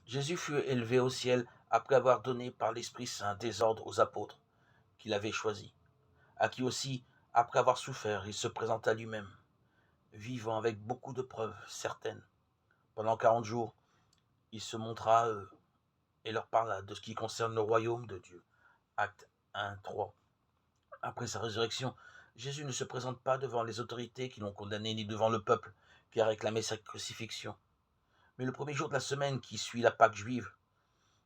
Jésus fut élevé au ciel après avoir donné par l'Esprit Saint des ordres aux apôtres qu'il avait choisis, à qui aussi, après avoir souffert, il se présenta lui-même, vivant avec beaucoup de preuves certaines. Pendant 40 jours, il se montra à eux et leur parla de ce qui concerne le royaume de Dieu. Acte 1, 3. Après sa résurrection, Jésus ne se présente pas devant les autorités qui l'ont condamné, ni devant le peuple qui a réclamé sa crucifixion. Mais le premier jour de la semaine qui suit la Pâque juive,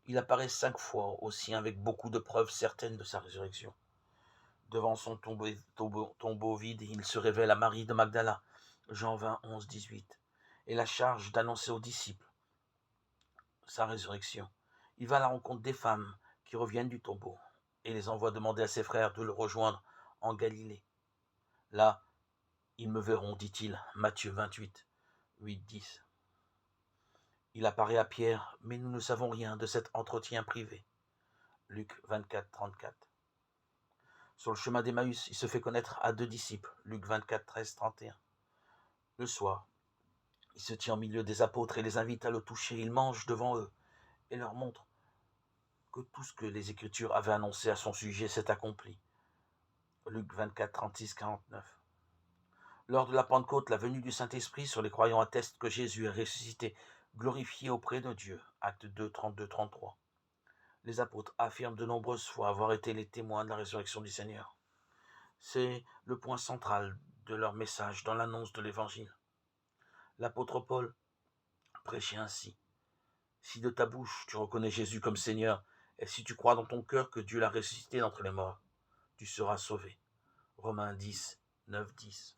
il apparaît 5 fois aux siens avec beaucoup de preuves certaines de sa résurrection. Devant son tombeau vide, il se révèle à Marie de Magdala, Jean 20, 11, 18, et la charge d'annoncer aux disciples sa résurrection. Il va à la rencontre des femmes qui reviennent du tombeau et les envoie demander à ses frères de le rejoindre en Galilée. Là, ils me verront, dit-il, Matthieu 28, 8, 10. Il apparaît à Pierre, mais nous ne savons rien de cet entretien privé. Luc 24, 34. Sur le chemin d'Emmaüs, il se fait connaître à 2 disciples. Luc 24, 13, 31. Le soir, il se tient au milieu des apôtres et les invite à le toucher. Il mange devant eux et leur montre que tout ce que les Écritures avaient annoncé à son sujet s'est accompli. Luc 24, 36, 49. Lors de la Pentecôte, la venue du Saint-Esprit sur les croyants atteste que Jésus est ressuscité, glorifié auprès de Dieu. Acte 2, 32, 33. Les apôtres affirment de nombreuses fois avoir été les témoins de la résurrection du Seigneur. C'est le point central de leur message dans l'annonce de l'Évangile. L'apôtre Paul prêchait ainsi. Si de ta bouche tu reconnais Jésus comme Seigneur, et si tu crois dans ton cœur que Dieu l'a ressuscité d'entre les morts, tu seras sauvé. Romains 10, 9, 10.